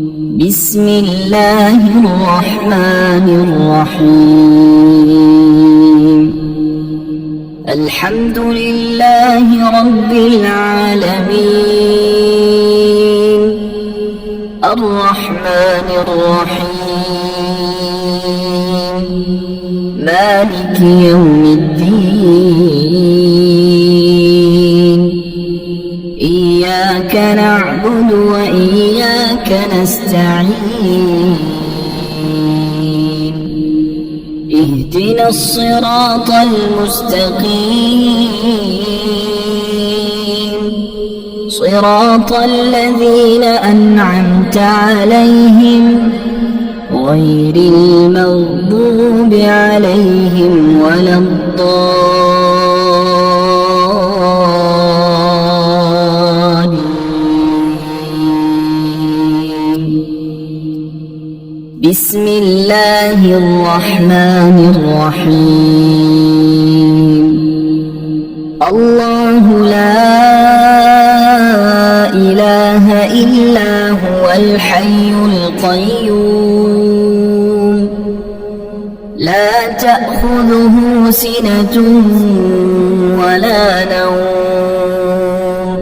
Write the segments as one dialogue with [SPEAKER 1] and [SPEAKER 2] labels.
[SPEAKER 1] بسم الله الرحمن الرحيم. الحمد لله رب العالمين، الرحمن الرحيم، مالك يوم الدين. إياك نعبد وإياك نستعين. اهدنا الصراط المستقيم، صراط الذين أنعمت عليهم غير المغضوب عليهم ولا الضالين. بسم الله الرحمن الرحيم. الله لا إله إلا هو الحي القيوم، لا تأخذه سنة ولا نوم،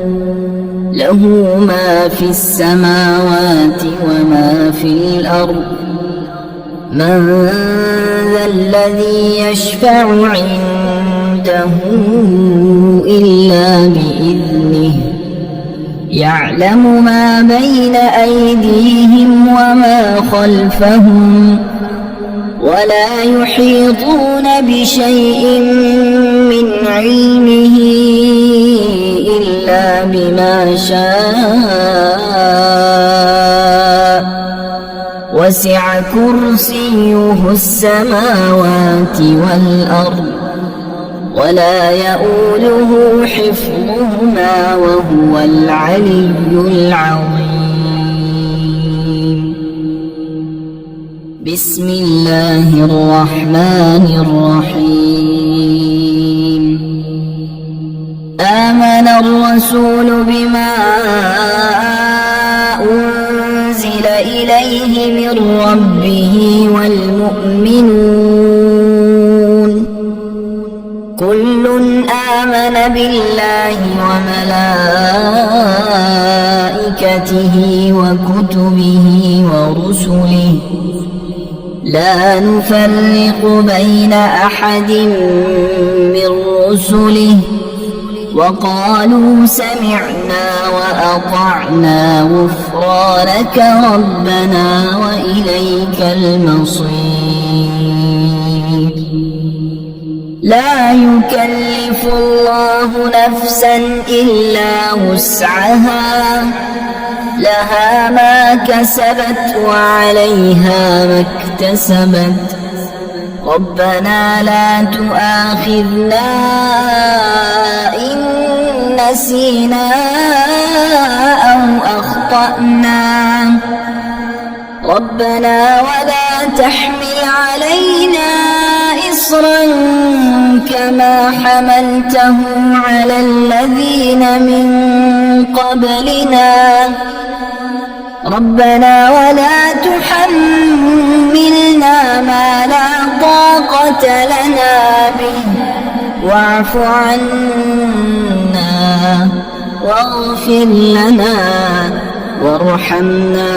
[SPEAKER 1] له ما في السماوات وما في الأرض. من ذا الذي يشفع عنده إلا بإذنه، يعلم ما بين أيديهم وما خلفهم، ولا يحيطون بشيء من علمه إلا بما شاء، وسع كرسيه السماوات والأرض، ولا يؤوده حفظهما وهو العلي العظيم. بسم الله الرحمن الرحيم. آمن الرسول بما أنزل إليه من ربه والمؤمنون، كل آمن بالله وملائكته وكتبه ورسله، لا نفرق بين أحد من رسله، وقالوا سمعنا وأطعنا غفرانك ربنا وإليك المصير. لا يكلف الله نفسا إلا وسعها، لها ما كسبت وعليها ما اكتسبت. ربنا لا تؤاخذنا إن نسينا أو أخطأنا، ربنا ولا تحمل علينا إصرا كما حملته على الذين من قبلنا، ربنا ولا تحملنا ما لا طاقة لنا به، واعف عنا واغفر لنا وارحمنا،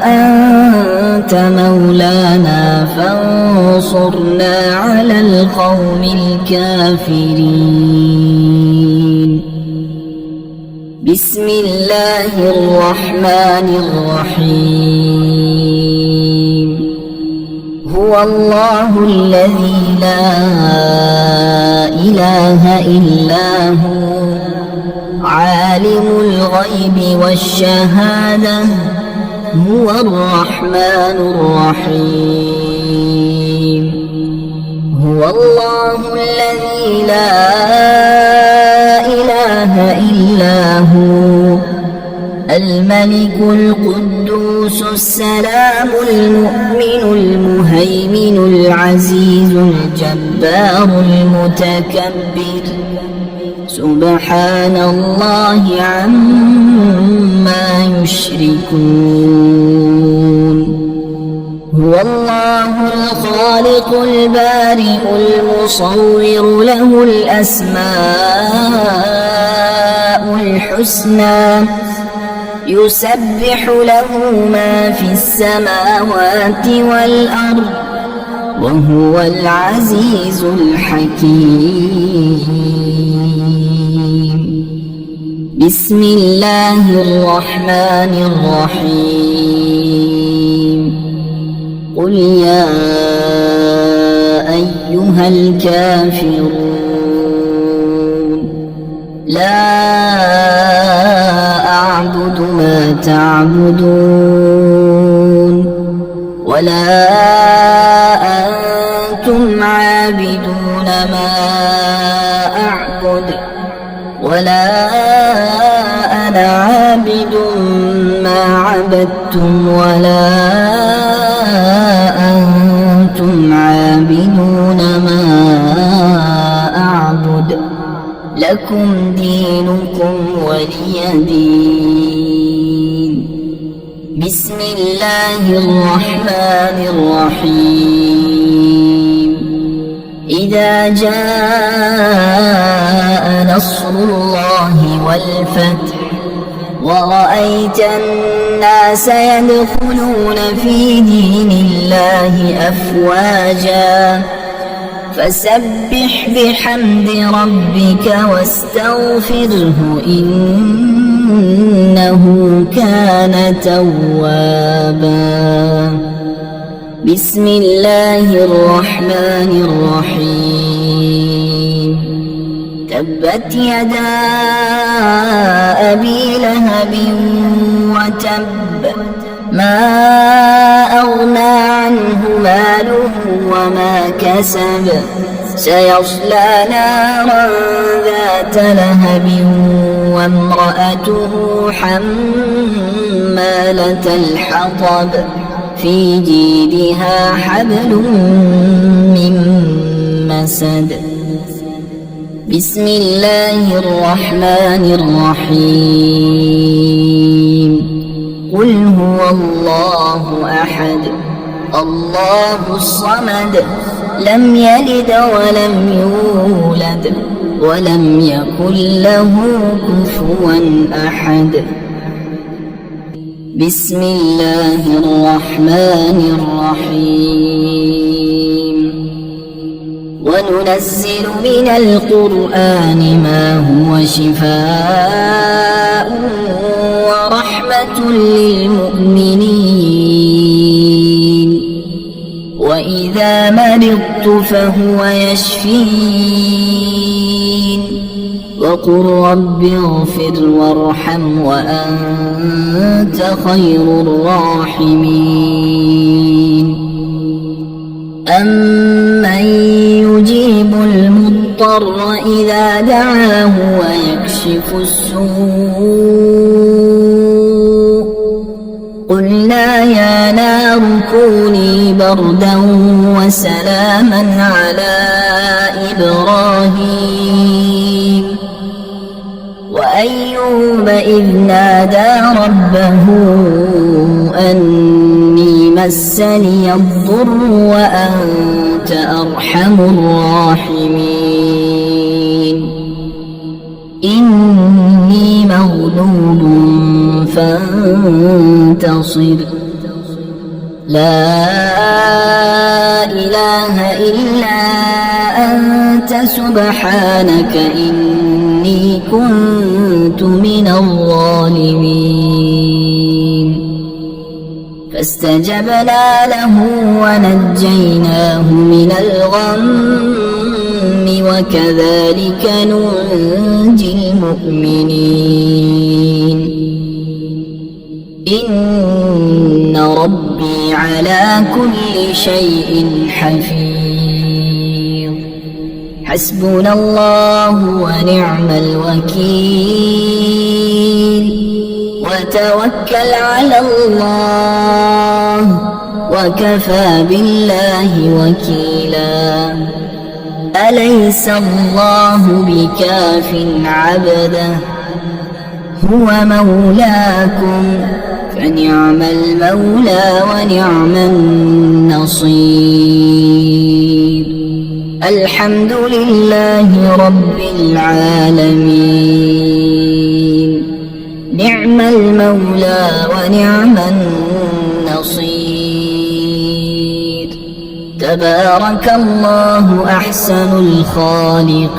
[SPEAKER 1] أنت مولانا فانصرنا على القوم الكافرين. بسم الله الرحمن الرحيم. هو الله الذي لا إله إلا هو، عالم الغيب والشهادة، هو الرحمن الرحيم. هو الله الذي لا إله إلا هو، الملك القدوس السلام المؤمن المهيمن العزيز الجبار المتكبر، سبحان الله عما يشركون هو الله الخالق البارئ المصور له الأسماء الحسنى يسبح له ما في السماوات والأرض وهو العزيز الحكيم بسم الله الرحمن الرحيم قل يا أيها الكافرون لا أعبد ما تعبدون ولا أنتم عابدون ما أعبد ولا أنا عابد ما عبدتم ولا أنتم عابدون ما أعبد لكم دينكم ولي دين بسم الله الرحمن الرحيم إذا جاء نصر الله والفتح ورأيت الناس يدخلون في دين الله أفواجا فسبح بحمد ربك واستغفره إنه كان توابا بسم الله الرحمن الرحيم تبت يدا أبي لهب وتب ما أغنى عنه ماله وما كسب سيصلى نارا ذات لهب وامرأته حمالة الحطب في جيدها حبل من مسد بسم الله الرحمن الرحيم قل هو الله أحد الله الصمد لم يلد ولم يولد ولم يكن له كفوا أحد بسم الله الرحمن الرحيم وننزل من القرآن ما هو شفاء ورحمة للمؤمنين وإذا مرضت فهو يشفين وقل رب اغفر وارحم وأنت خير الراحمين أمن يجيب المضطر إذا دعاه ويكشف السوء قلنا يا نار كوني بردا وسلاما على إبراهيم وأيوب إذ نادى ربه أني مسني الضر وأنت أرحم الراحمين إني مغلوب فانتصر لا إله إلا أنت سبحانك إني كنت من الظالمين فاستجبنا له ونجيناه من الغم وكذلك ننجي المؤمنين إن ربي على كل شيء حفيظ حسبنا الله ونعم الوكيل وتوكل على الله وكفى بالله وكيلا أليس الله بكاف عبده هو مولاكم فنعم المولى ونعم النصير. الحمد لله رب العالمين، نعم المولى ونعم النصير. تبارك الله أحسن الخالقين،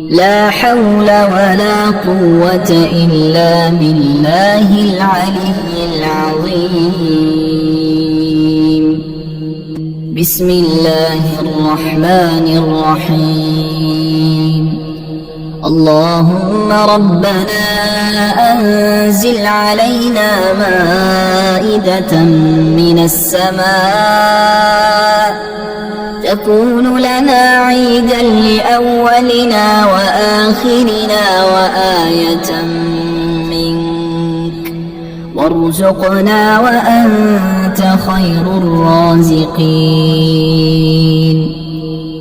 [SPEAKER 1] لا حول ولا قوة إلا بالله العلي العظيم. بسم الله الرحمن الرحيم. اللهم ربنا أنزل علينا مائدة من السماء تكون لنا عيدا لأولنا وآخرنا وآية منك، وارزقنا وأنت خير الرازقين.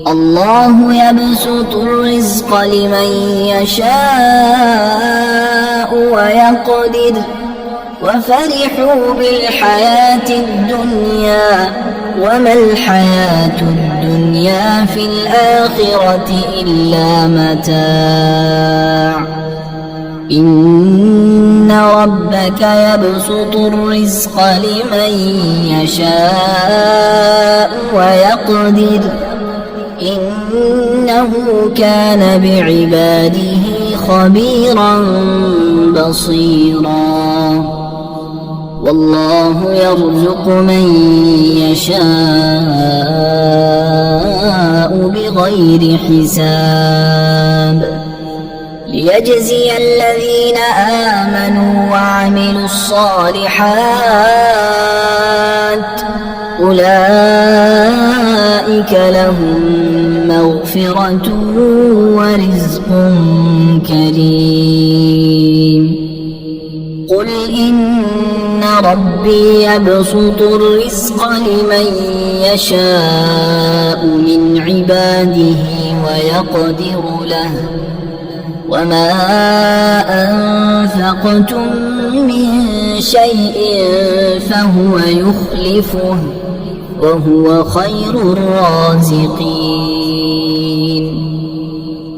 [SPEAKER 1] الله يبسط الرزق لمن يشاء ويقدر، وفرحوا بالحياة الدنيا وما الحياة الدنيا في الآخرة إلا متاع. إن ربك يبسط الرزق لمن يشاء ويقدر، إنه كان بعباده خبيرا بصيرا. والله يرزق من يشاء بغير حساب، ليجزي الذين آمنوا وعملوا الصالحات أولئك لهم مغفرة ورزق كريم. قل إن ربي يبسط الرزق لمن يشاء من عباده ويقدر له، وما أنفقتم من شيء فهو يخلفه وهو خير الرازقين.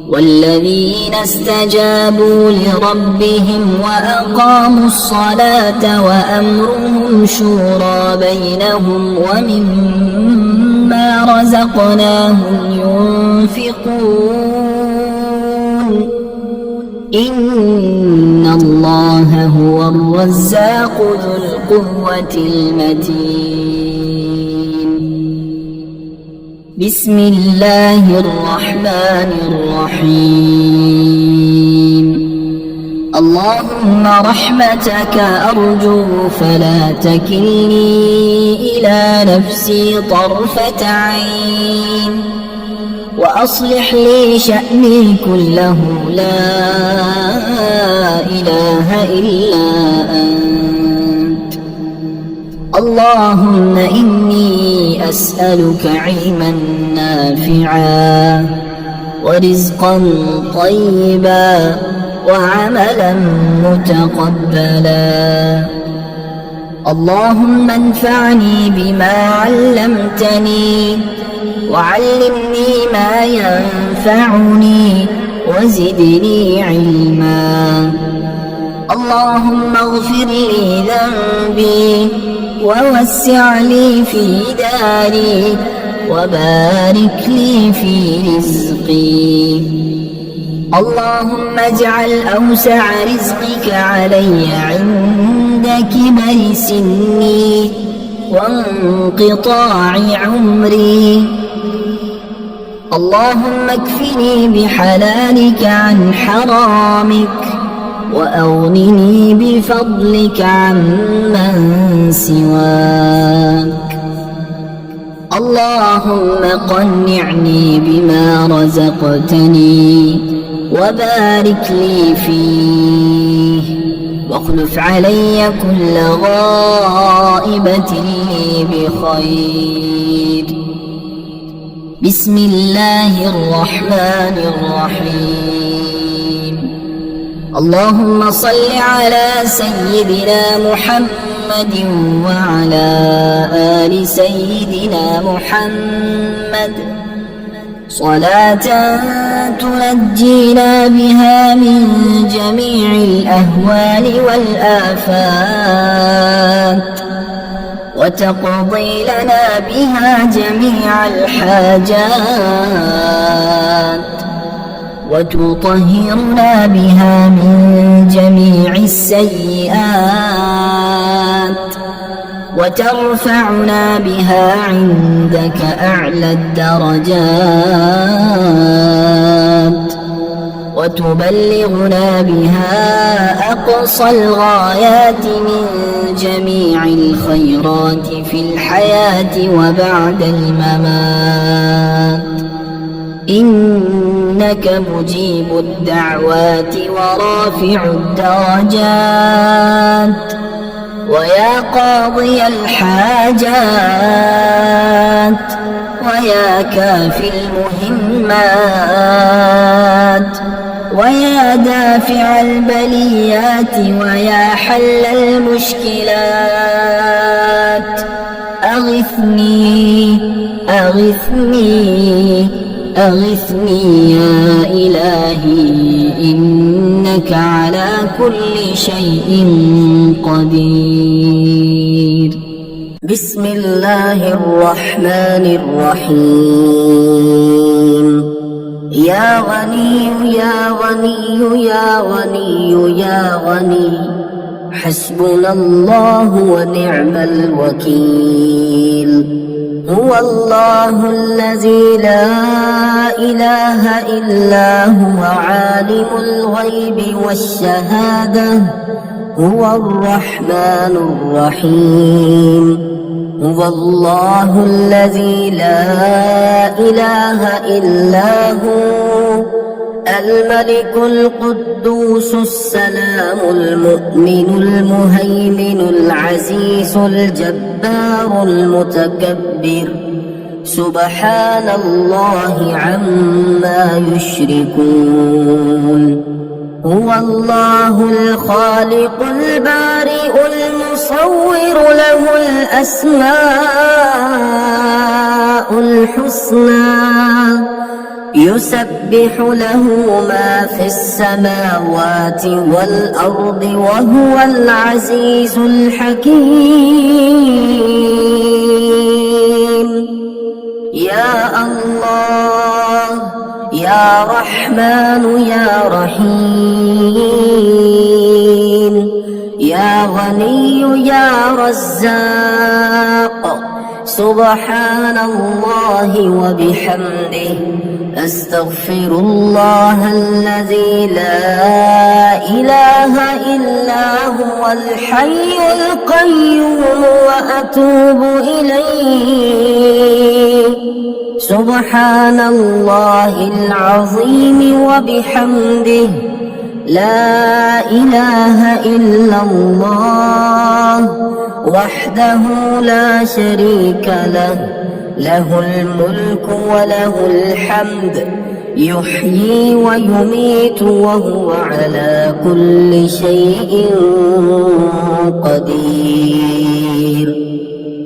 [SPEAKER 1] والذين استجابوا لربهم وأقاموا الصلاة وأمرهم شورى بينهم ومما رزقناهم ينفقون، إن الله هو الرزاق ذو القوة المتين. بسم الله الرحمن الرحيم. اللهم رحمتك أرجو فلا تكلني إلى نفسي طرفة عين، وأصلح لي شأني كله لا إله إلا أنت. اللهم إني أسألك علما نافعا ورزقا طيبا وعملا متقبلا. اللهم انفعني بما علمتني وعلمني ما ينفعني وزدني علما. اللهم اغفر لي ذنبي ووسع لي في داري وبارك لي في رزقي. اللهم اجعل أوسع رزقك علي عند كبر سني وانقطاع عمري. اللهم اكفني بحلالك عن حرامك وأغنني بفضلك عمن سواك. اللهم قنعني بما رزقتني وبارك لي فيه، واخلف علي كل غائبة لي بخير. بسم الله الرحمن الرحيم اللهم صل على سيدنا محمد وعلى آل سيدنا محمد صلاة تنجينا بها من جميع الأهوال والآفات وتقضي لنا بها جميع الحاجات وتطهرنا بها من جميع السيئات وترفعنا بها عندك أعلى الدرجات وتبلغنا بها أقصى الغايات من جميع الخيرات في الحياة وبعد الممات إنك مجيب الدعوات ورافع الدرجات ويا قاضي الحاجات ويا كافي المهمات ويا دافع البليات ويا حل المشكلات أغثني أغثني أغثني يا إلهي إنك على كل شيء قدير. بسم الله الرحمن الرحيم يا غني يا غني يا غني يا غني حسبنا الله ونعم الوكيل هو الله الذي لا إله إلا هو عالم الغيب والشهادة هو الرحمن الرحيم هو الله الذي لا إله إلا هو الملك القدوس السلام المؤمن المهيمن العزيز الجبار المتكبر سبحان الله عما يشركون هو الله الخالق البارئ المصور له الأسماء الحسنى يسبح له ما في السماوات والأرض وهو العزيز الحكيم يا الله يا رحمن يا رحيم يا غني يا رزاق سبحان الله وبحمده أستغفر الله الذي لا إله إلا هو الحي القيوم وأتوب إليه سبحان الله العظيم وبحمده لا إله إلا الله وحده لا شريك له له الملك وله الحمد يحيي ويميت وهو على كل شيء قدير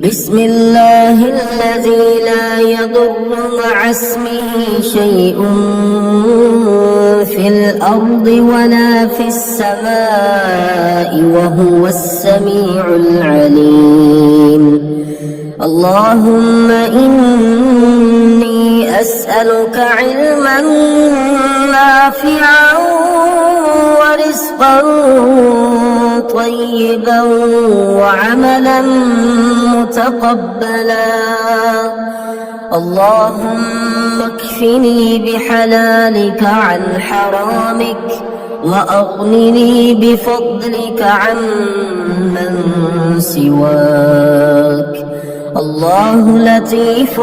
[SPEAKER 1] بسم الله الذي لا يضر مع اسمه شيء في الأرض ولا في السماء وهو السميع العليم اللهم إني أسألك علما نافعا ورزقا طيبا وعملا متقبلا اللهم اكفني بحلالك عن حرامك وأغنني بفضلك عمن سواك الله لطيف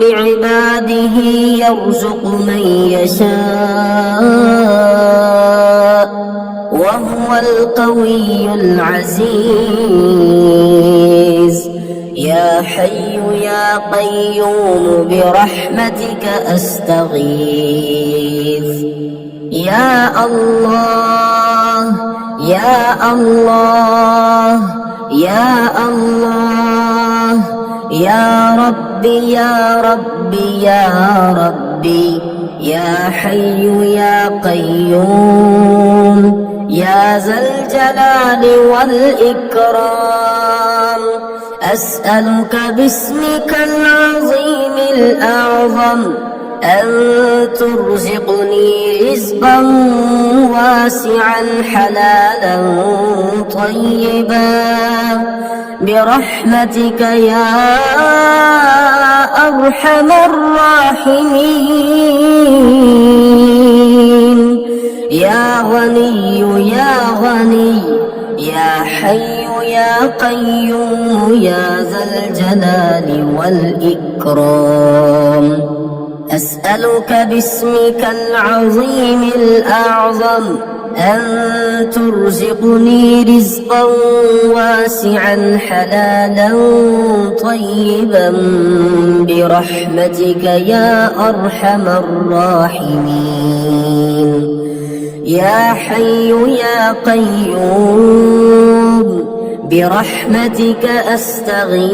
[SPEAKER 1] بعباده يرزق من يشاء وهو القوي العزيز يا حي يا قيوم برحمتك أستغيث. يا الله يا الله يا الله يا ربي يا ربي يا ربي يا حي يا قيوم يا ذا الجلال والإكرام. أسألك باسمك العظيم الأعظم أن ترزقني رزقا واسعا حلالا طيبا برحمتك يا أرحم الراحمين. يا غني يا غني يا حي يا قيوم يا ذا الجلال والإكرام. أسألك باسمك العظيم الأعظم أن ترزقني رزقا واسعا حلالا طيبا برحمتك يا أرحم الراحمين. يا حي يا قيوم برحمتك أستغيث.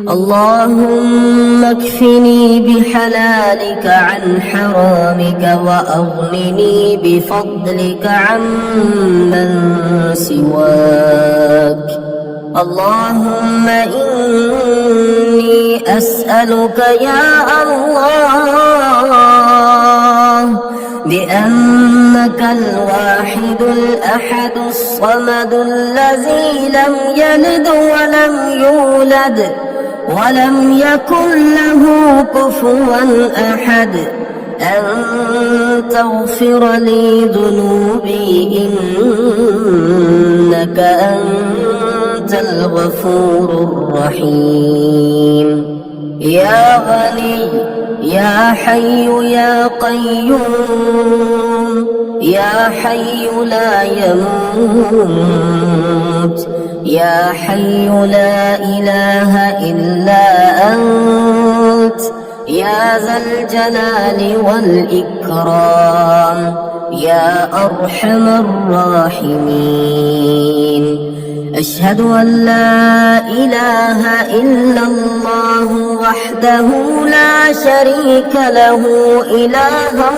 [SPEAKER 1] اللهم اكفني بحلالك عن حرامك وأغنني بفضلك عمن سواك. اللهم إني أسألك يا الله بأنك الواحد الأحد الصمد الذي لم يلد ولم يولد ولم يكن له كفوا أحد أن تغفر لي ذنوبي إنك أنت الغفور الرحيم. يا غني يا حي يا قيوم يا حي لا يموت يا حي لا إله إلا أنت يا ذا الجلال والإكرام يا أرحم الراحمين. أشهد أن لا إله إلا الله وحده لا شريك له إلها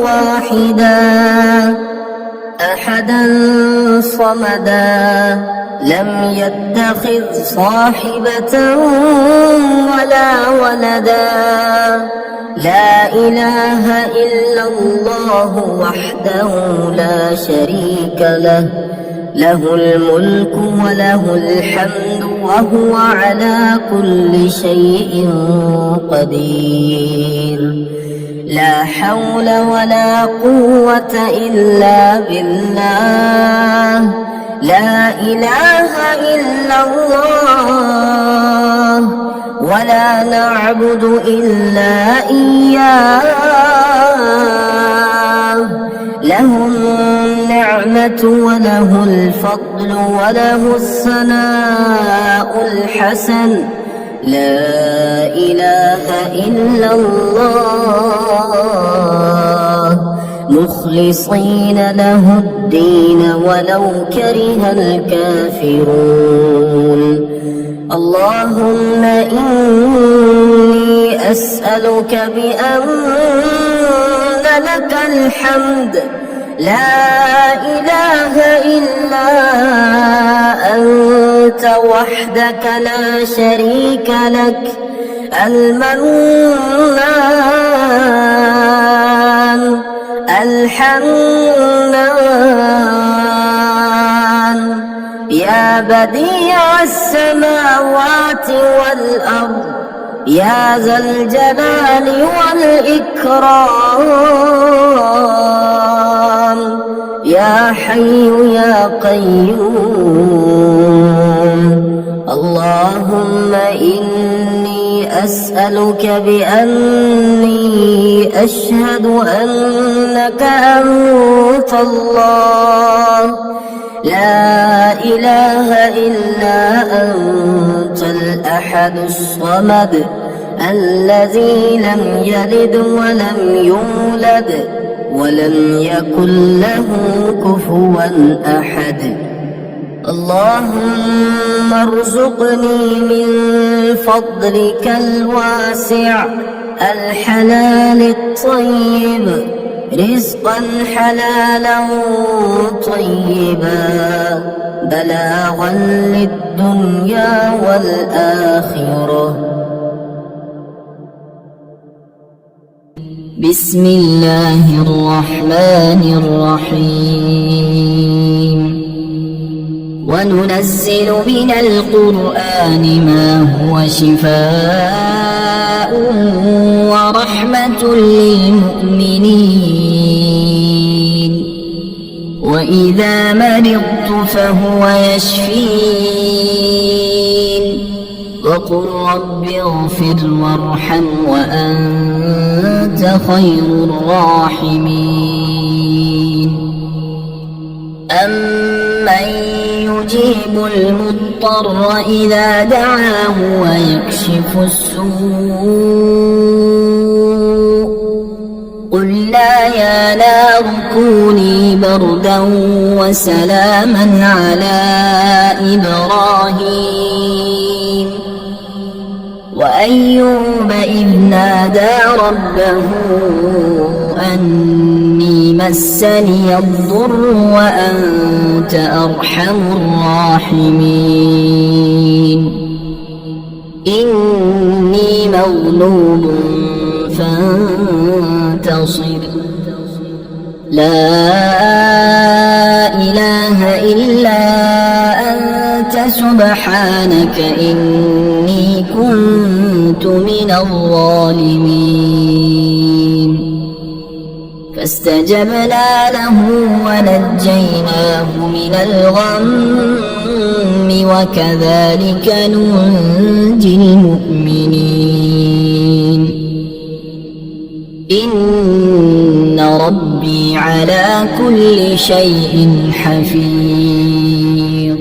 [SPEAKER 1] واحدا أحدا صمدا لم يتخذ صاحبة ولا ولدا. لا إله إلا الله وحده لا شريك له له الملك وله الحمد وهو على كل شيء قدير. لا حول ولا قوة إلا بالله. لا إله إلا الله ولا نعبد إلا إياه. له النعمة وله الفضل وله الثناء الحسن. لا إله إلا الله مخلصين له الدين ولو كره الكافرون. اللهم إني أسألك بأن لك الحمد لا إله إلا أنت وحدك لا شريك لك المنان الحنان يا بديع السماوات والأرض يا ذا الجلال والإكرام. يا حي يا قيوم. اللهم إني أسألك بأني أشهد أنك أنت الله لا إله إلا أنت الأحد الصمد الذي لم يلد ولم يولد ولم يكن له كفوا أحد. اللهم ارزقني من فضلك الواسع الحلال الطيب رزقا حلالا طيبا بلاغا للدنيا والآخرة. بسم الله الرحمن الرحيم. وننزل من القرآن ما هو شفاء ورحمة للمؤمنين وإذا مرضت فهو يشفين وقل رب اغفر وارحم وأنت خير الراحمين. أمن يجيب المضطر إذا دعاه ويكشف السوء قلنا يا نار كوني بردا وسلاما على إبراهيم وأيوب إذ نادى ربه أني مسني الضر وأنت أرحم الراحمين. إني مغلوب فانتصر. لا إله إلا أنت سبحانك إني كنت من الظالمين. فاستجبنا له ونجيناه من الغم وكذلك ننجي المؤمنين. إن ربي على كل شيء حفيظ.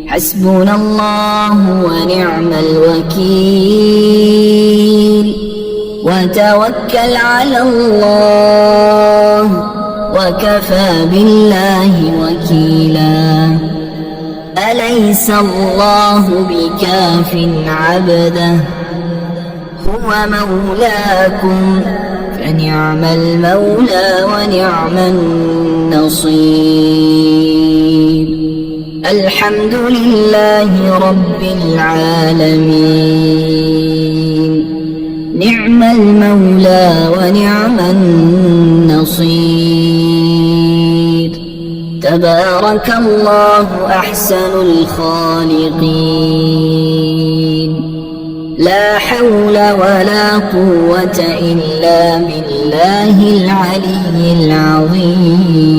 [SPEAKER 1] حسبنا الله ونعم الوكيل. وتوكل على الله وكفى بالله وكيلا. أليس الله بكاف عبده هو مولاكم فنعم المولى ونعم النصير. الحمد لله رب العالمين. نعم المولى ونعم النصير. تبارك الله أحسن الخالقين. لا حول ولا قوة إلا بالله العلي العظيم.